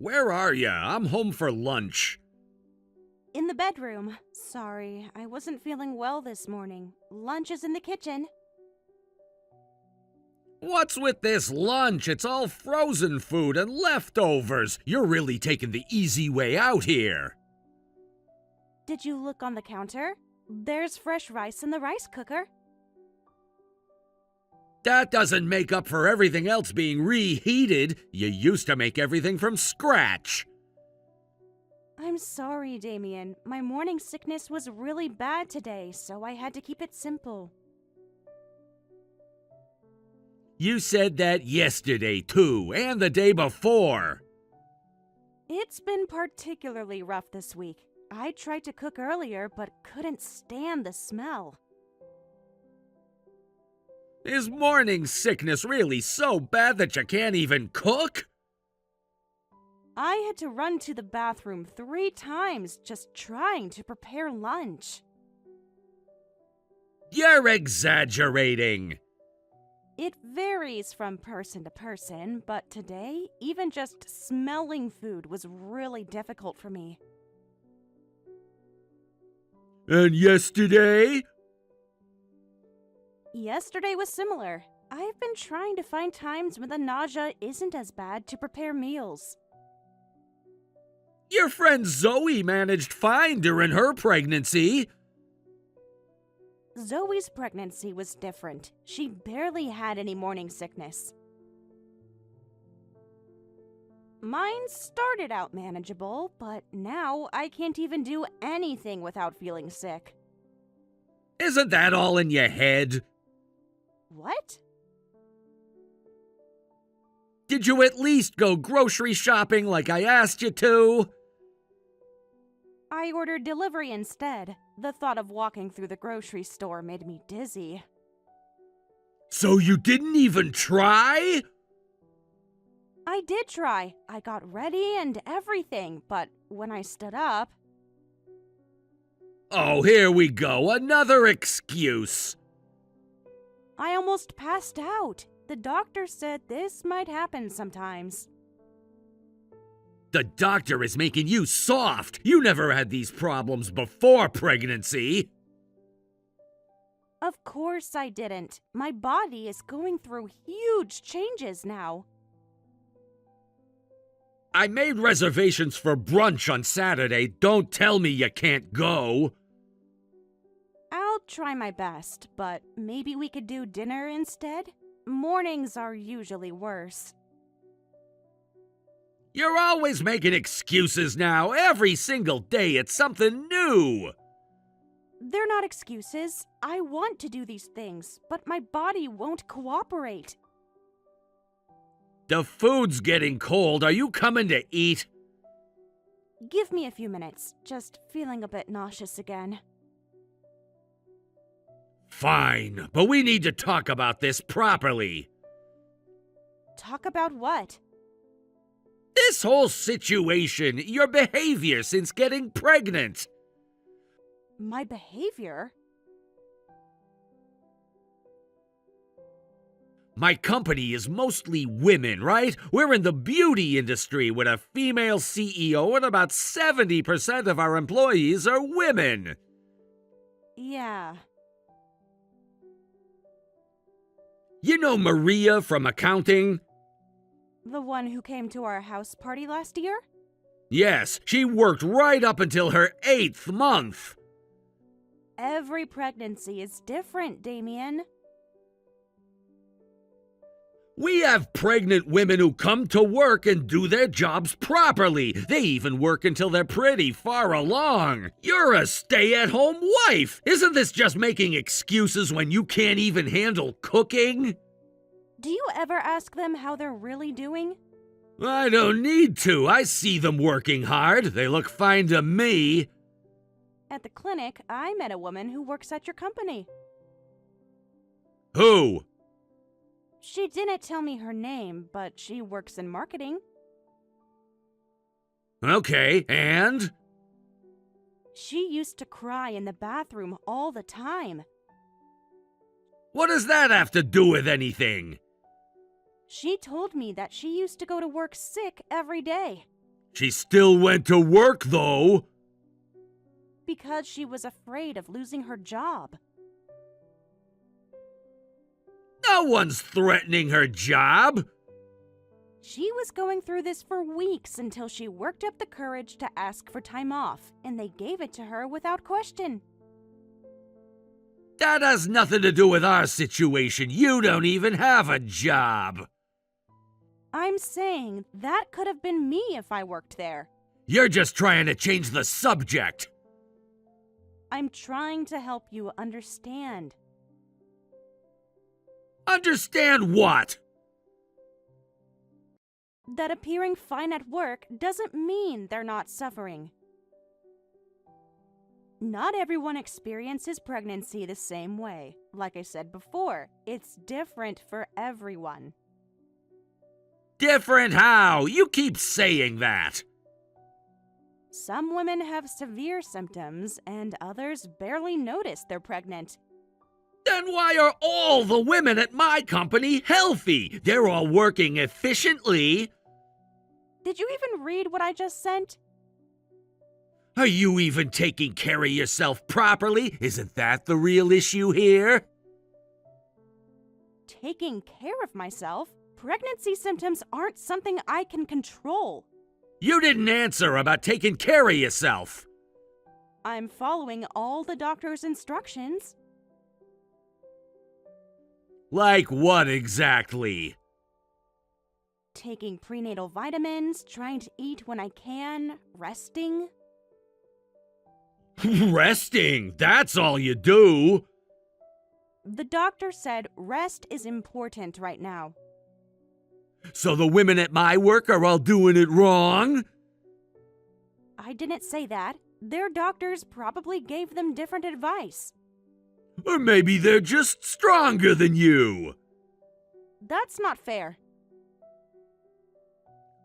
Where are ya? I'm home for lunch. In the bedroom. Sorry, I wasn't feeling well this morning. Lunch is in the kitchen. What's with this lunch? It's all frozen food and leftovers. You're really taking the easy way out here. Did you look on the counter? There's fresh rice in the rice cooker. That doesn't make up for everything else being reheated. You used to make everything from scratch. I'm sorry, Damien. My morning sickness was really bad today, so I had to keep it simple. You said that yesterday, too, and the day before. It's been particularly rough this week. I tried to cook earlier, but couldn't stand the smell. Is morning sickness really so bad that you can't even cook? I had to run to the bathroom 3 times just trying to prepare lunch. You're exaggerating. It varies from person to person, but today, even just smelling food was really difficult for me. And yesterday? Yesterday was similar. I've been trying to find times when the nausea isn't as bad to prepare meals. Your friend Zoe managed fine during her pregnancy. Zoe's pregnancy was different. She barely had any morning sickness. Mine started out manageable, but now I can't even do anything without feeling sick. Isn't that all in your head? What? Did you at least go grocery shopping like I asked you to? I ordered delivery instead. The thought of walking through the grocery store made me dizzy. So you didn't even try? I did try. I got ready and everything, but when I stood up... Oh, here we go, another excuse. I almost passed out. The doctor said this might happen sometimes. The doctor is making you soft. You never had these problems before pregnancy. Of course I didn't. My body is going through huge changes now. I made reservations for brunch on Saturday. Don't tell me you can't go. I'll try my best, but maybe we could do dinner instead? Mornings are usually worse. You're always making excuses now. Every single day it's something new. They're not excuses. I want to do these things, but my body won't cooperate. The food's getting cold. Are you coming to eat? Give me a few minutes. Just feeling a bit nauseous again. Fine, but we need to talk about this properly. Talk about what? This whole situation, your behavior since getting pregnant. My behavior? My company is mostly women, right? We're in the beauty industry with a female CEO and about 70% of our employees are women. Yeah. You know Maria from accounting? The one who came to our house party last year? Yes, she worked right up until her 8th month. Every pregnancy is different, Damien. We have pregnant women who come to work and do their jobs properly. They even work until they're pretty far along. You're a stay-at-home wife. Isn't this just making excuses when you can't even handle cooking? Do you ever ask them how they're really doing? I don't need to. I see them working hard. They look fine to me. At the clinic, I met a woman who works at your company. Who? She didn't tell me her name, but she works in marketing. Okay, and? She used to cry in the bathroom all the time. What does that have to do with anything? She told me that she used to go to work sick every day. She still went to work, though. Because she was afraid of losing her job. No one's threatening her job. She was going through this for weeks until she worked up the courage to ask for time off, and they gave it to her without question. That has nothing to do with our situation. You don't even have a job. I'm saying that could have been me if I worked there. You're just trying to change the subject. I'm trying to help you understand. Understand what? That appearing fine at work doesn't mean they're not suffering. Not everyone experiences pregnancy the same way. Like I said before, it's different for everyone. Different how? You keep saying that. Some women have severe symptoms, and others barely notice they're pregnant. Then why are all the women at my company healthy? They're all working efficiently. Did you even read what I just sent? Are you even taking care of yourself properly? Isn't that the real issue here? Taking care of myself? Pregnancy symptoms aren't something I can control. You didn't answer about taking care of yourself. I'm following all the doctor's instructions. Like what exactly? Taking prenatal vitamins, trying to eat when I can, resting. Resting? That's all you do. The doctor said rest is important right now. So the women at my work are all doing it wrong? I didn't say that. Their doctors probably gave them different advice. Or maybe they're just stronger than you. That's not fair.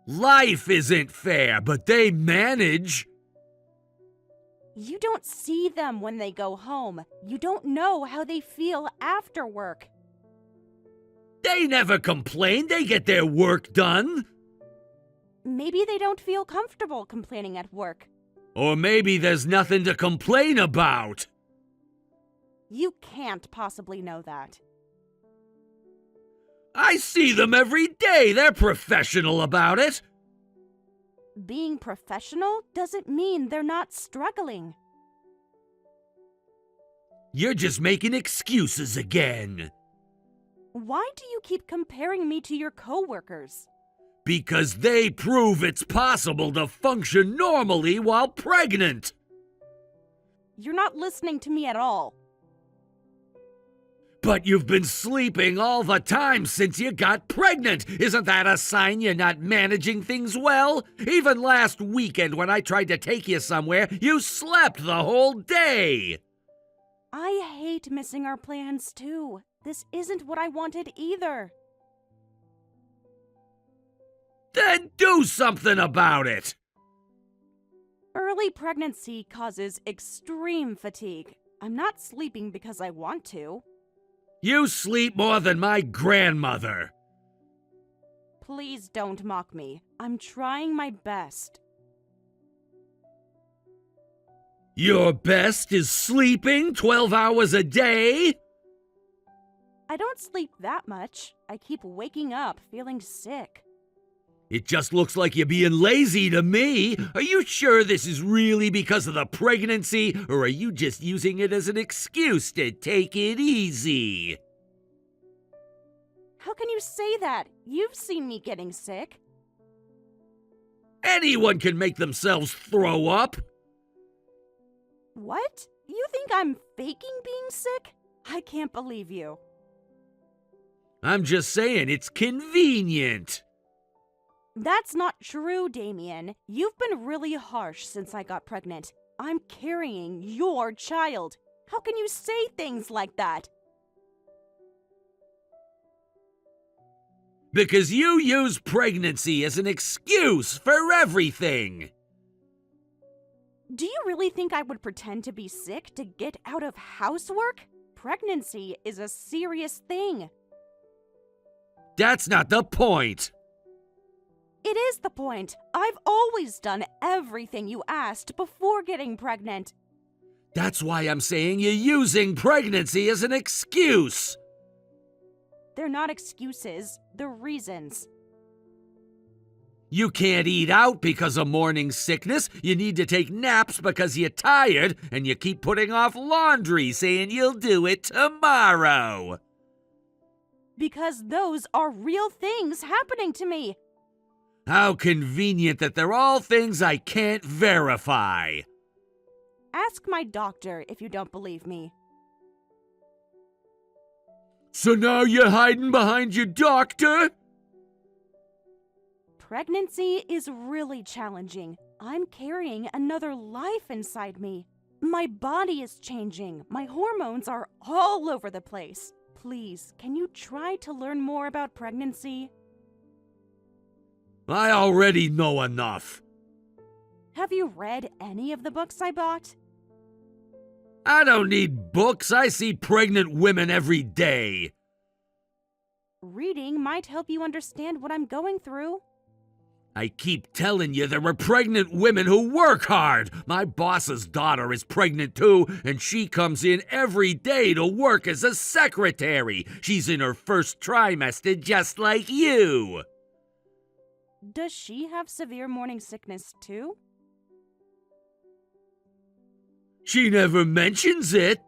Life isn't fair, but they manage. You don't see them when they go home. You don't know how they feel after work. They never complain. They get their work done. Maybe they don't feel comfortable complaining at work. Or maybe there's nothing to complain about. You can't possibly know that. I see them every day. They're professional about it. Being professional doesn't mean they're not struggling. You're just making excuses again. Why do you keep comparing me to your coworkers? Because they prove it's possible to function normally while pregnant. You're not listening to me at all. But you've been sleeping all the time since you got pregnant. Isn't that a sign you're not managing things well? Even last weekend when I tried to take you somewhere, you slept the whole day. I hate missing our plans too. This isn't what I wanted either. Then do something about it. Early pregnancy causes extreme fatigue. I'm not sleeping because I want to. You sleep more than my grandmother. Please don't mock me. I'm trying my best. Your best is sleeping 12 hours a day? I don't sleep that much. I keep waking up feeling sick. It just looks like you're being lazy to me. Are you sure this is really because of the pregnancy, or are you just using it as an excuse to take it easy? How can you say that? You've seen me getting sick. Anyone can make themselves throw up. What? You think I'm faking being sick? I can't believe you. I'm just saying it's convenient. That's not true, Damien. You've been really harsh since I got pregnant. I'm carrying your child. How can you say things like that? Because you use pregnancy as an excuse for everything. Do you really think I would pretend to be sick to get out of housework? Pregnancy is a serious thing. That's not the point. It is the point. I've always done everything you asked before getting pregnant. That's why I'm saying you're using pregnancy as an excuse. They're not excuses, they're reasons. You can't eat out because of morning sickness, you need to take naps because you're tired, and you keep putting off laundry saying you'll do it tomorrow. Because those are real things happening to me. How convenient that they're all things I can't verify. Ask my doctor if you don't believe me. So now you're hiding behind your doctor? Pregnancy is really challenging. I'm carrying another life inside me. My body is changing. My hormones are all over the place. Please, can you try to learn more about pregnancy? I already know enough. Have you read any of the books I bought? I don't need books. I see pregnant women every day. Reading might help you understand what I'm going through. I keep telling you there are pregnant women who work hard. My boss's daughter is pregnant too, and she comes in every day to work as a secretary. She's in her first trimester just like you. Does she have severe morning sickness too? She never mentions it.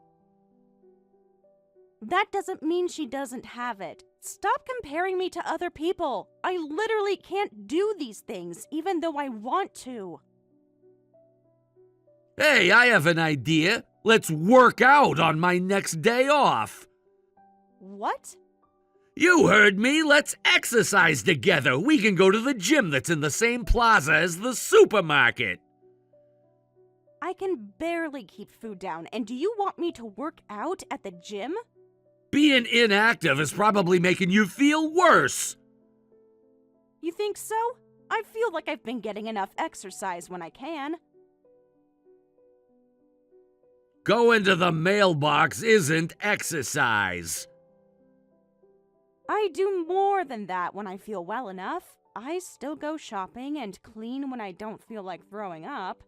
That doesn't mean she doesn't have it. Stop comparing me to other people. I literally can't do these things, even though I want to. Hey, I have an idea. Let's work out on my next day off. What? You heard me. Let's exercise together. We can go to the gym that's in the same plaza as the supermarket. I can barely keep food down, and do you want me to work out at the gym? Being inactive is probably making you feel worse. You think so? I feel like I've been getting enough exercise when I can. Going to the mailbox isn't exercise. I do more than that when I feel well enough. I still go shopping and clean when I don't feel like throwing up.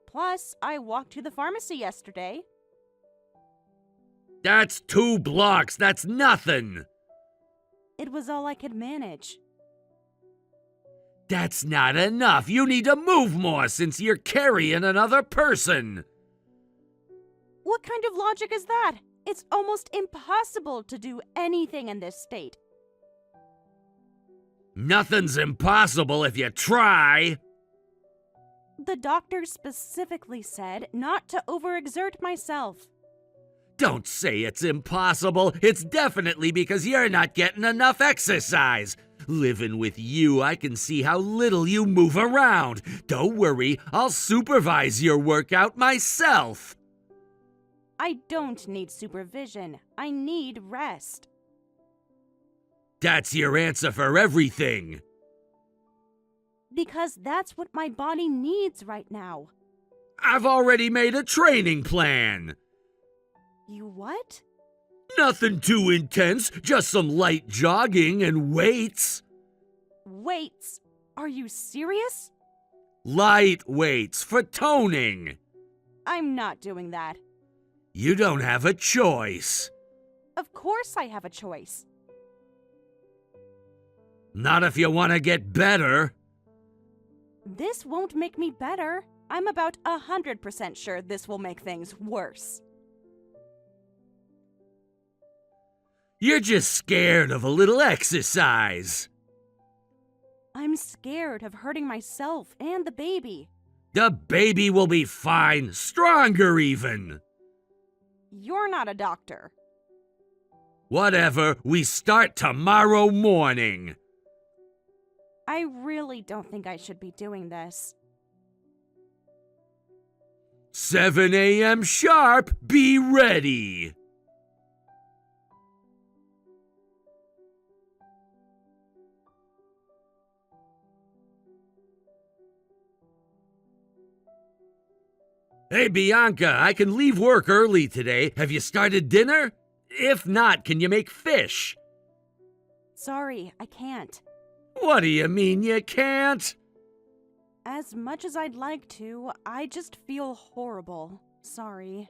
Plus, I walked to the pharmacy yesterday. That's 2 blocks. That's nothing. It was all I could manage. That's not enough. You need to move more since you're carrying another person. What kind of logic is that? It's almost impossible to do anything in this state. Nothing's impossible if you try. The doctor specifically said not to overexert myself. Don't say it's impossible. It's definitely because you're not getting enough exercise. Living with you, I can see how little you move around. Don't worry, I'll supervise your workout myself. I don't need supervision. I need rest. That's your answer for everything. Because that's what my body needs right now. I've already made a training plan. You what? Nothing too intense, just some light jogging and weights. Weights? Are you serious? Light weights for toning. I'm not doing that. You don't have a choice. Of course I have a choice. Not if you want to get better. This won't make me better. I'm about 100% sure this will make things worse. You're just scared of a little exercise. I'm scared of hurting myself and the baby. The baby will be fine, stronger even. You're not a doctor. Whatever, we start tomorrow morning. I really don't think I should be doing this. 7 a.m. sharp, be ready. Hey, Bianca, I can leave work early today. Have you started dinner? If not, can you make fish? Sorry, I can't. What do you mean you can't? As much as I'd like to, I just feel horrible. Sorry.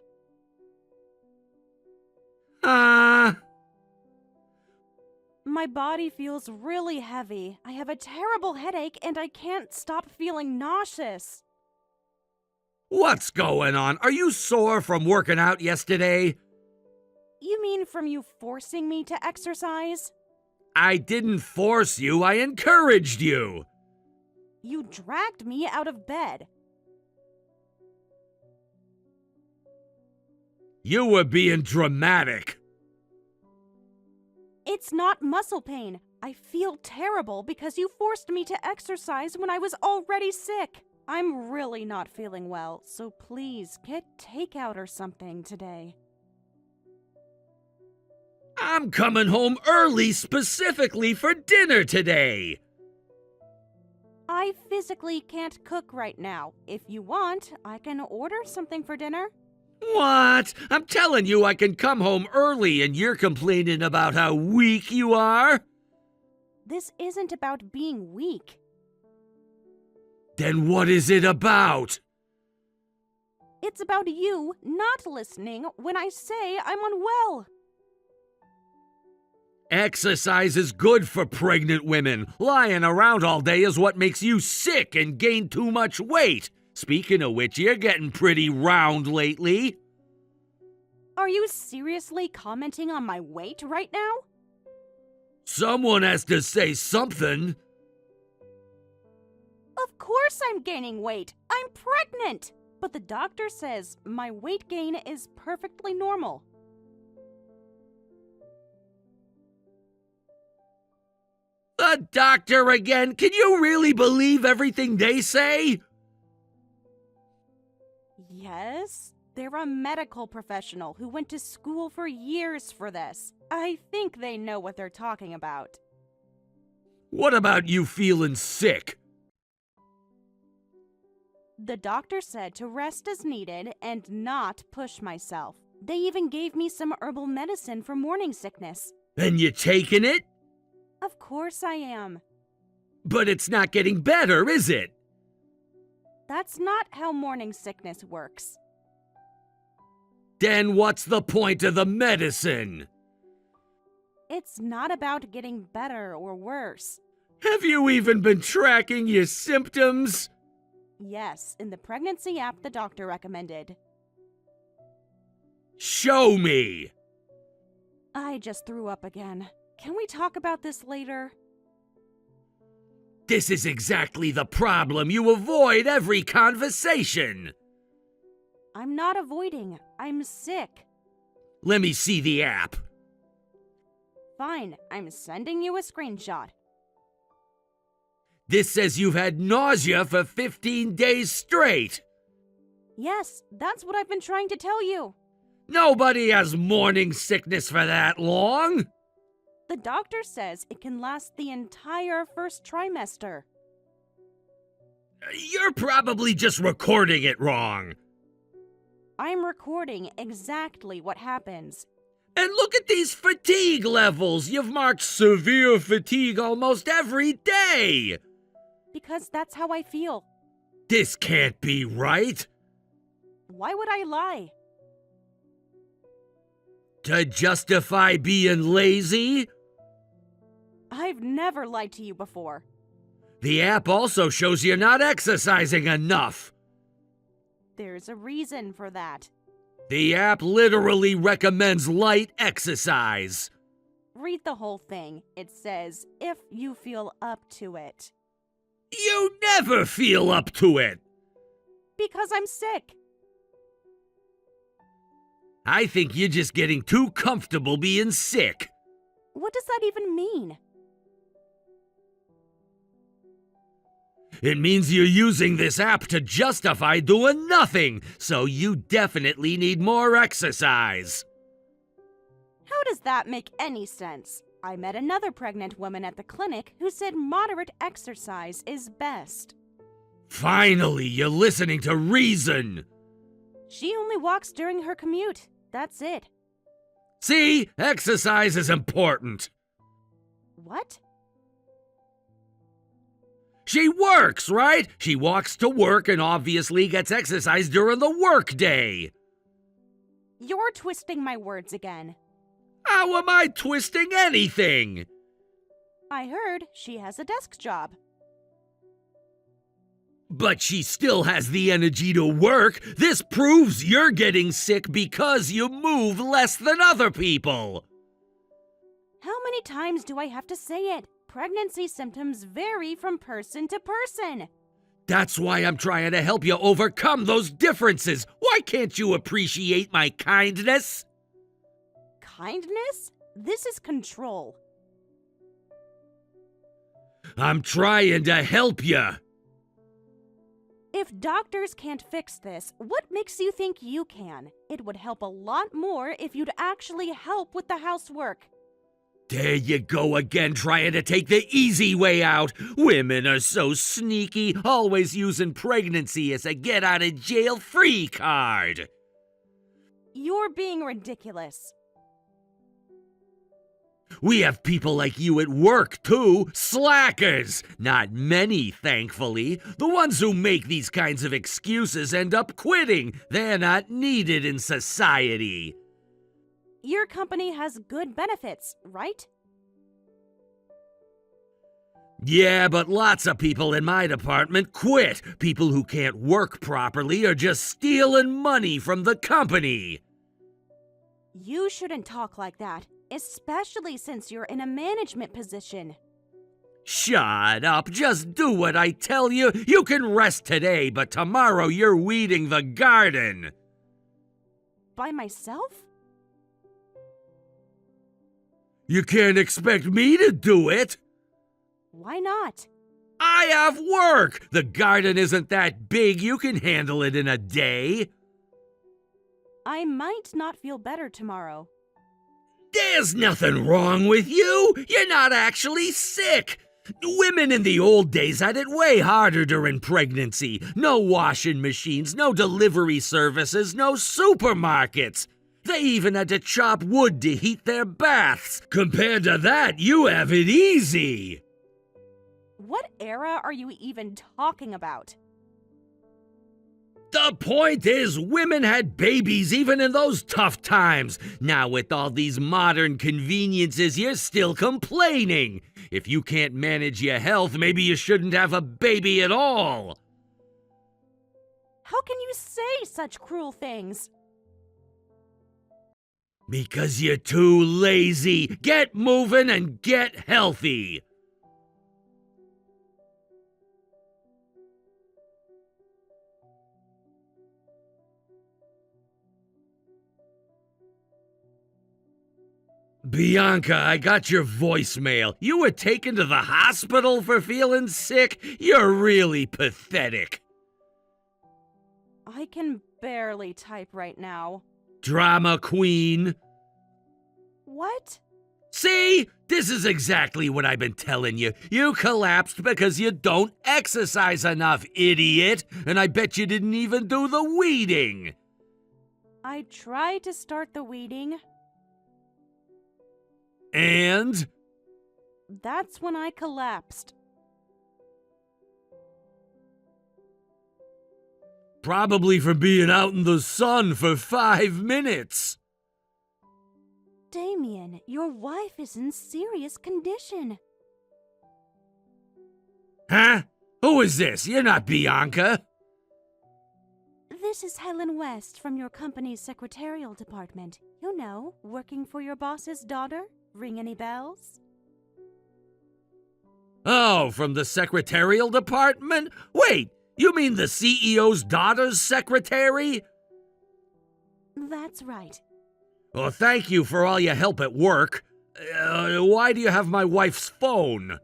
Ah. My body feels really heavy. I have a terrible headache and I can't stop feeling nauseous. What's going on? Are you sore from working out yesterday? You mean from you forcing me to exercise? I didn't force you, I encouraged you. You dragged me out of bed. You were being dramatic. It's not muscle pain. I feel terrible because you forced me to exercise when I was already sick. I'm really not feeling well, so please get takeout or something today. I'm coming home early specifically for dinner today. I physically can't cook right now. If you want, I can order something for dinner. What? I'm telling you I can come home early and you're complaining about how weak you are? This isn't about being weak. Then what is it about? It's about you not listening when I say I'm unwell. Exercise is good for pregnant women. Lying around all day is what makes you sick and gain too much weight. Speaking of which, you're getting pretty round lately. Are you seriously commenting on my weight right now? Someone has to say something. Of course I'm gaining weight. I'm pregnant. But the doctor says my weight gain is perfectly normal. The doctor again? Can you really believe everything they say? Yes, they're a medical professional who went to school for years for this. I think they know what they're talking about. What about you feeling sick? The doctor said to rest as needed and not push myself. They even gave me some herbal medicine for morning sickness. And you taking it? Of course I am. But it's not getting better, is it? That's not how morning sickness works. Then what's the point of the medicine? It's not about getting better or worse. Have you even been tracking your symptoms? Yes, in the pregnancy app the doctor recommended. Show me! I just threw up again. Can we talk about this later? This is exactly the problem. You avoid every conversation. I'm not avoiding. I'm sick. Let me see the app. Fine, I'm sending you a screenshot. This says you've had nausea for 15 days straight. Yes, that's what I've been trying to tell you. Nobody has morning sickness for that long. The doctor says it can last the entire first trimester. You're probably just recording it wrong. I'm recording exactly what happens. And look at these fatigue levels. You've marked severe fatigue almost every day. Because that's how I feel. This can't be right. Why would I lie? To justify being lazy? I've never lied to you before. The app also shows you're not exercising enough. There's a reason for that. The app literally recommends light exercise. Read the whole thing. It says, if you feel up to it. You never feel up to it. Because I'm sick. I think you're just getting too comfortable being sick. What does that even mean? It means you're using this app to justify doing nothing, so you definitely need more exercise. How does that make any sense? I met another pregnant woman at the clinic who said moderate exercise is best. Finally, you're listening to reason. She only walks during her commute. That's it. See, exercise is important. What? She works, right? She walks to work and obviously gets exercise during the workday. You're twisting my words again. How am I twisting anything? I heard she has a desk job. But she still has the energy to work. This proves you're getting sick because you move less than other people. How many times do I have to say it? Pregnancy symptoms vary from person to person. That's why I'm trying to help you overcome those differences. Why can't you appreciate my kindness? Kindness? This is control. I'm trying to help you. If doctors can't fix this, what makes you think you can? It would help a lot more if you'd actually help with the housework. There you go again, trying to take the easy way out. Women are so sneaky, always using pregnancy as a get-out-of-jail-free card. You're being ridiculous. We have people like you at work, too. Slackers. Not many, thankfully. The ones who make these kinds of excuses end up quitting. They're not needed in society. Your company has good benefits, right? Yeah, but lots of people in my department quit. People who can't work properly are just stealing money from the company. You shouldn't talk like that, especially since you're in a management position. Shut up. Just do what I tell you. You can rest today, but tomorrow you're weeding the garden. By myself? You can't expect me to do it. Why not? I have work. The garden isn't that big. You can handle it in a day. I might not feel better tomorrow. There's nothing wrong with you. You're not actually sick. Women in the old days had it way harder during pregnancy. No washing machines, no delivery services, no supermarkets. They even had to chop wood to heat their baths. Compared to that, you have it easy. What era are you even talking about? The point is, women had babies even in those tough times. Now with all these modern conveniences, you're still complaining. If you can't manage your health, maybe you shouldn't have a baby at all. How can you say such cruel things? Because you're too lazy. Get moving and get healthy. Bianca, I got your voicemail. You were taken to the hospital for feeling sick? You're really pathetic. I can barely type right now. Drama queen. What? See? This is exactly what I've been telling you. You collapsed because you don't exercise enough, idiot. And I bet you didn't even do the weeding. I tried to start the weeding. And? That's when I collapsed. Probably from being out in the sun for 5 minutes. Damien, your wife is in serious condition. Huh? Who is this? You're not Bianca. This is Helen West from your company's secretarial department. You know, working for your boss's daughter? Ring any bells? Oh, from the secretarial department? Wait, you mean the CEO's daughter's secretary? That's right. Well, thank you for all your help at work. Why do you have my wife's phone?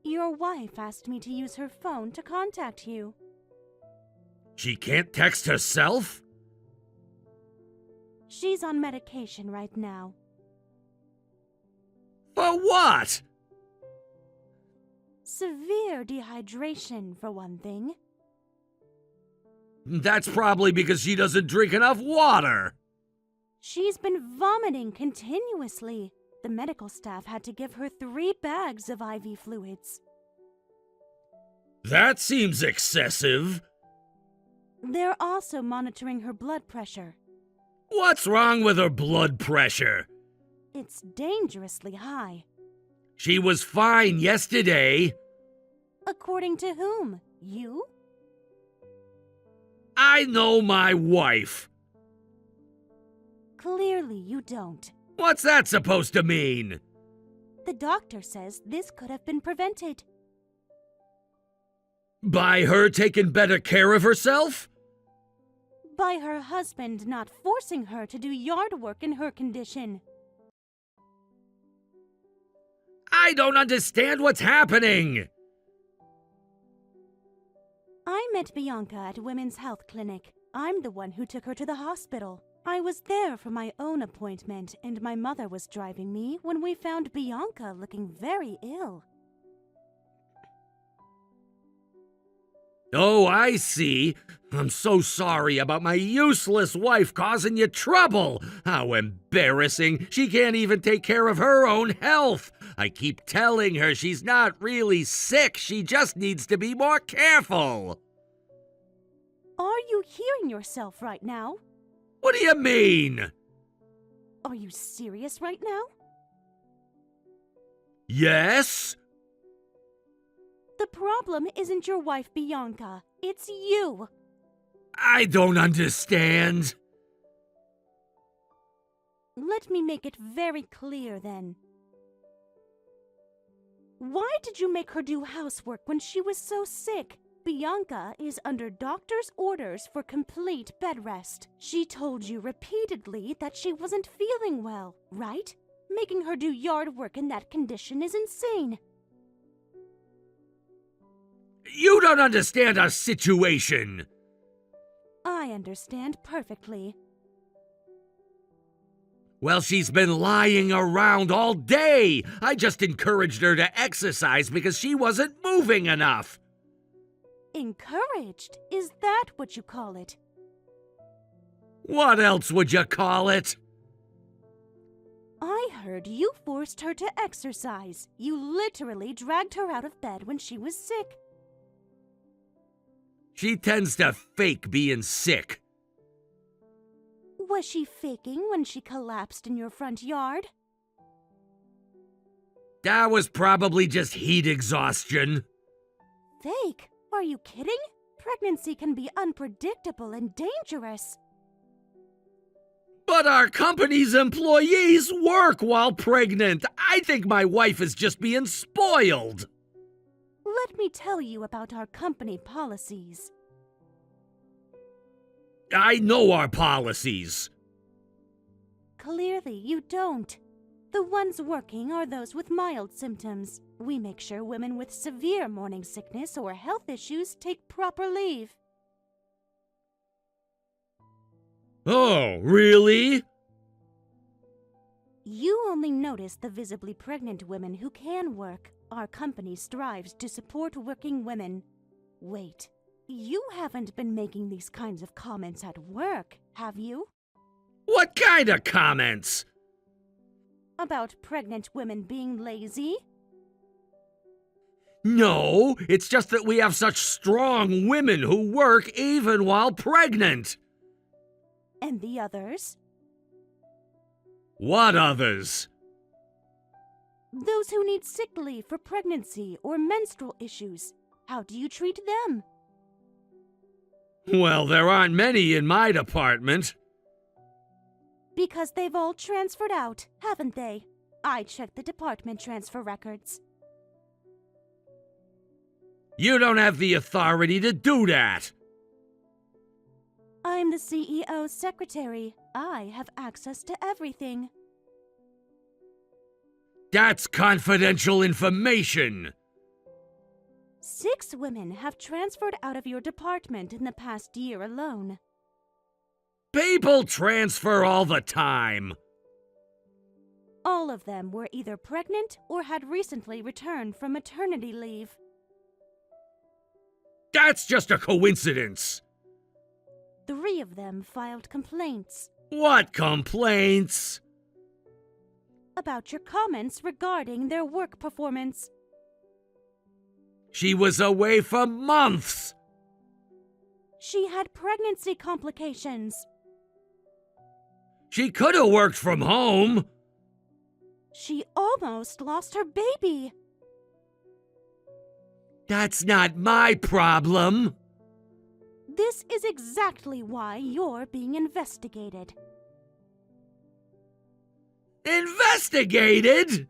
Your wife asked me to use her phone to contact you. She can't text herself? She's on medication right now. For what? Severe dehydration, for one thing. That's probably because she doesn't drink enough water. She's been vomiting continuously. The medical staff had to give her 3 bags of IV fluids. That seems excessive. They're also monitoring her blood pressure. What's wrong with her blood pressure? It's dangerously high. She was fine yesterday. According to whom? You? I know my wife. Clearly you don't. What's that supposed to mean? The doctor says this could have been prevented. By her taking better care of herself? By her husband not forcing her to do yard work in her condition. I don't understand what's happening. I met Bianca at Women's Health Clinic. I'm the one who took her to the hospital. I was there for my own appointment, and my mother was driving me when we found Bianca looking very ill. Oh, I see. I'm so sorry about my useless wife causing you trouble. How embarrassing. She can't even take care of her own health. I keep telling her she's not really sick. She just needs to be more careful. Are you hearing yourself right now? What do you mean? Are you serious right now? Yes? The problem isn't your wife, Bianca. It's you. I don't understand. Let me make it very clear then. Why did you make her do housework when she was so sick? Bianca is under doctor's orders for complete bed rest. She told you repeatedly that she wasn't feeling well, right? Making her do yard work in that condition is insane. You don't understand our situation. I understand perfectly. Well, she's been lying around all day. I just encouraged her to exercise because she wasn't moving enough. Encouraged? Is that what you call it? What else would you call it? I heard you forced her to exercise. You literally dragged her out of bed when she was sick. She tends to fake being sick. Was she faking when she collapsed in your front yard? That was probably just heat exhaustion. Fake? Are you kidding? Pregnancy can be unpredictable and dangerous. But our company's employees work while pregnant. I think my wife is just being spoiled. Let me tell you about our company policies. I know our policies. Clearly, you don't. The ones working are those with mild symptoms. We make sure women with severe morning sickness or health issues take proper leave. Oh, really? You only notice the visibly pregnant women who can work. Our company strives to support working women. Wait, you haven't been making these kinds of comments at work, have you? What kind of comments? About pregnant women being lazy? No, it's just that we have such strong women who work even while pregnant. And the others? What others? Those who need sick leave for pregnancy or menstrual issues. How do you treat them? Well, there aren't many in my department. Because they've all transferred out, haven't they? I checked the department transfer records. You don't have the authority to do that. I'm the CEO's secretary. I have access to everything. That's confidential information. 6 women have transferred out of your department in the past year alone. People transfer all the time. All of them were either pregnant or had recently returned from maternity leave. That's just a coincidence. 3 of them filed complaints What complaints? about your comments regarding their work performance. She was away for months. She had pregnancy complications. She could have worked from home. She almost lost her baby. That's not my problem. This is exactly why you're being investigated. Investigated?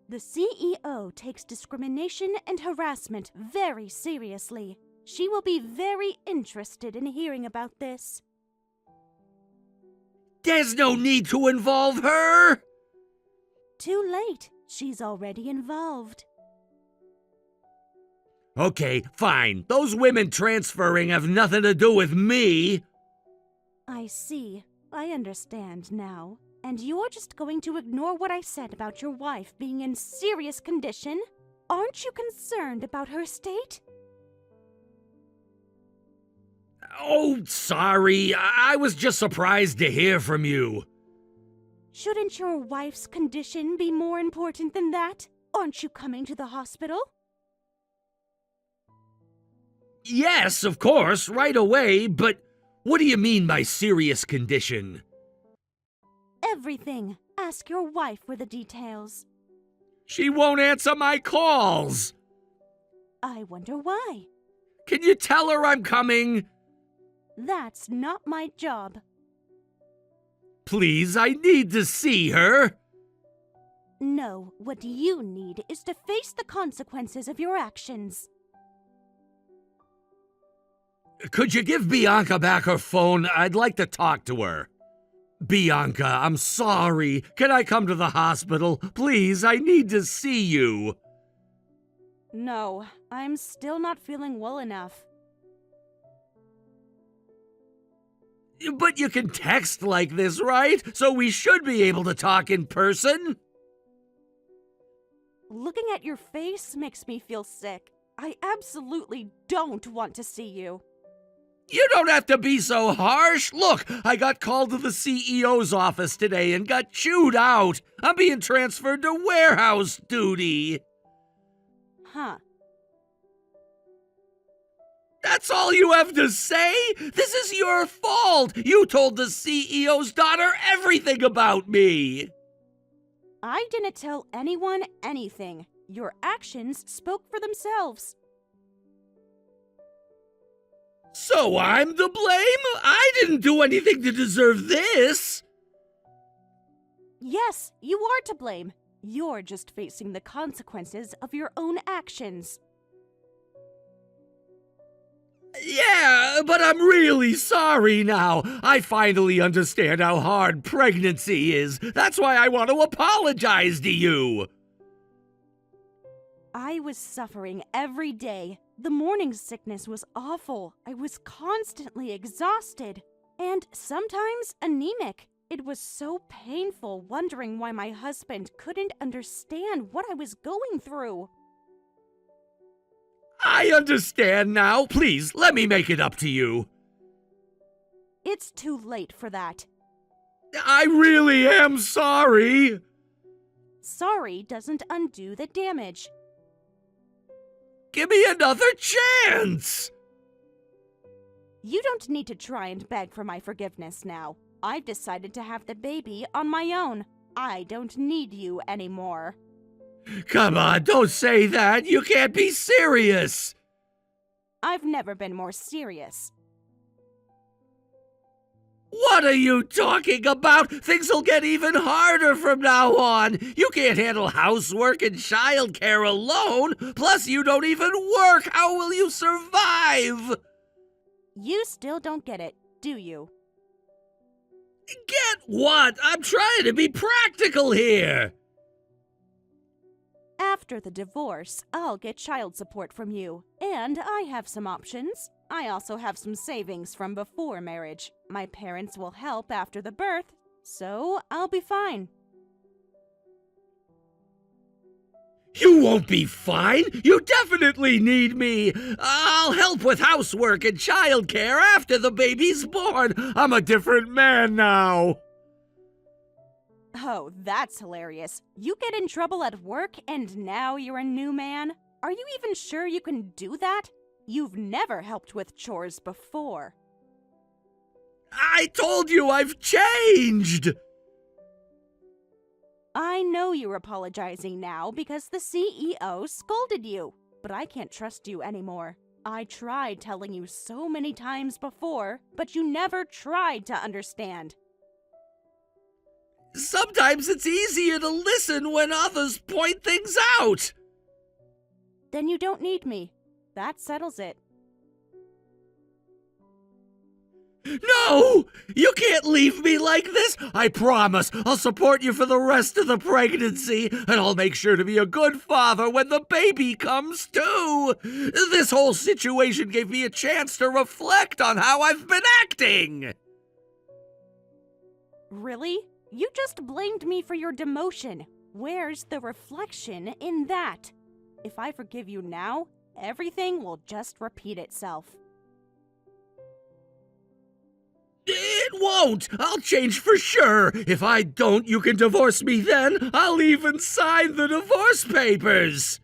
The CEO takes discrimination and harassment very seriously. She will be very interested in hearing about this. There's no need to involve her. Too late. She's already involved. Okay, fine. Those women transferring have nothing to do with me. I see. I understand now. And you're just going to ignore what I said about your wife being in serious condition? Aren't you concerned about her state? Oh, sorry. I was just surprised to hear from you. Shouldn't your wife's condition be more important than that? Aren't you coming to the hospital? Yes, of course, right away, but what do you mean by serious condition? Everything. Ask your wife for the details. She won't answer my calls. I wonder why. Can you tell her I'm coming? That's not my job. Please, I need to see her. No, what you need is to face the consequences of your actions. Could you give Bianca back her phone? I'd like to talk to her. Bianca, I'm sorry. Can I come to the hospital? Please, I need to see you. No, I'm still not feeling well enough. But you can text like this, right? So we should be able to talk in person. Looking at your face makes me feel sick. I absolutely don't want to see you. You don't have to be so harsh. Look, I got called to the CEO's office today and got chewed out. I'm being transferred to warehouse duty. Huh. That's all you have to say? This is your fault. You told the CEO's daughter everything about me. I didn't tell anyone anything. Your actions spoke for themselves. So I'm to blame? I didn't do anything to deserve this. Yes, you are to blame. You're just facing the consequences of your own actions. Yeah, but I'm really sorry now. I finally understand how hard pregnancy is. That's why I want to apologize to you. I was suffering every day. The morning sickness was awful. I was constantly exhausted and sometimes anemic. It was so painful wondering why my husband couldn't understand what I was going through. I understand now. Please, let me make it up to you. It's too late for that. I really am sorry. Sorry doesn't undo the damage. Give me another chance. You don't need to try and beg for my forgiveness now. I've decided to have the baby on my own. I don't need you anymore. Come on, don't say that. You can't be serious. I've never been more serious. What are you talking about? Things will get even harder from now on. You can't handle housework and childcare alone. Plus, you don't even work. How will you survive? You still don't get it, do you? Get what? I'm trying to be practical here. After the divorce, I'll get child support from you. And I have some options. I also have some savings from before marriage. My parents will help after the birth, so I'll be fine. You won't be fine. You definitely need me. I'll help with housework and childcare after the baby's born. I'm a different man now. Oh, that's hilarious. You get in trouble at work and now you're a new man? Are you even sure you can do that? You've never helped with chores before. I told you I've changed! I know you're apologizing now because the CEO scolded you, but I can't trust you anymore. I tried telling you so many times before, but you never tried to understand. Sometimes it's easier to listen when others point things out. Then you don't need me. That settles it. No! You can't leave me like this! I promise I'll support you for the rest of the pregnancy, and I'll make sure to be a good father when the baby comes too! This whole situation gave me a chance to reflect on how I've been acting! Really? You just blamed me for your demotion. Where's the reflection in that? If I forgive you now, everything will just repeat itself. It won't! I'll change for sure! If I don't, you can divorce me then! I'll even sign the divorce papers!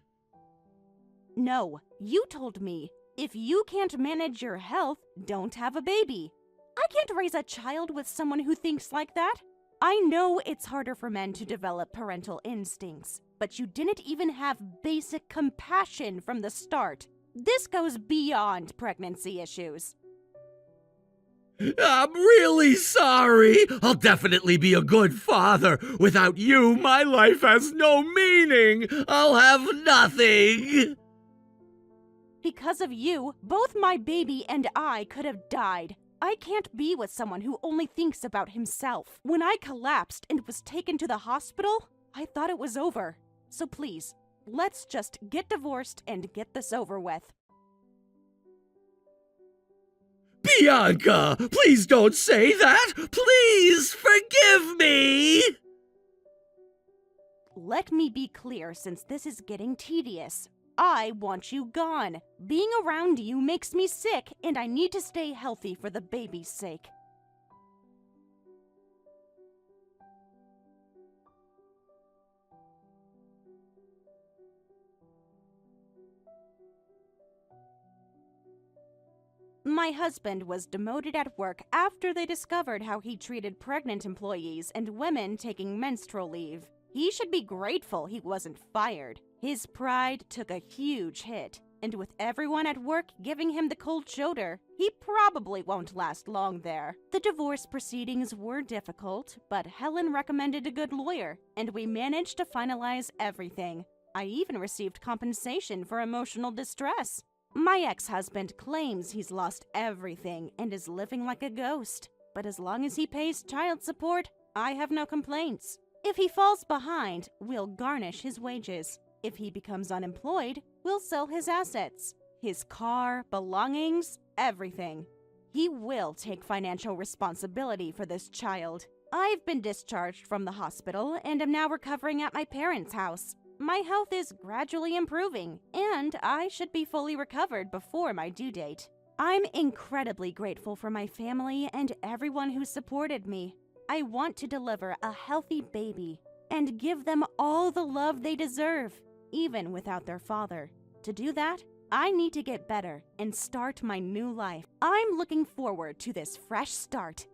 No, you told me, if you can't manage your health, don't have a baby. I can't raise a child with someone who thinks like that. I know it's harder for men to develop parental instincts, but you didn't even have basic compassion from the start. This goes beyond pregnancy issues. I'm really sorry. I'll definitely be a good father. Without you, my life has no meaning. I'll have nothing. Because of you, both my baby and I could have died. I can't be with someone who only thinks about himself. When I collapsed and was taken to the hospital, I thought it was over. So please, let's just get divorced and get this over with. Bianca, please don't say that. Please forgive me. Let me be clear since this is getting tedious. I want you gone. Being around you makes me sick, and I need to stay healthy for the baby's sake. My husband was demoted at work after they discovered how he treated pregnant employees and women taking menstrual leave. He should be grateful he wasn't fired. His pride took a huge hit, and with everyone at work giving him the cold shoulder, he probably won't last long there. The divorce proceedings were difficult, but Helen recommended a good lawyer, and we managed to finalize everything. I even received compensation for emotional distress. My ex-husband claims he's lost everything and is living like a ghost. But as long as he pays child support, I have no complaints. If he falls behind, we'll garnish his wages. If he becomes unemployed, we'll sell his assets. His car, belongings, everything. He will take financial responsibility for this child. I've been discharged from the hospital and am now recovering at my parents' house. My health is gradually improving, and I should be fully recovered before my due date. I'm incredibly grateful for my family and everyone who supported me. I want to deliver a healthy baby and give them all the love they deserve, even without their father. To do that, I need to get better and start my new life. I'm looking forward to this fresh start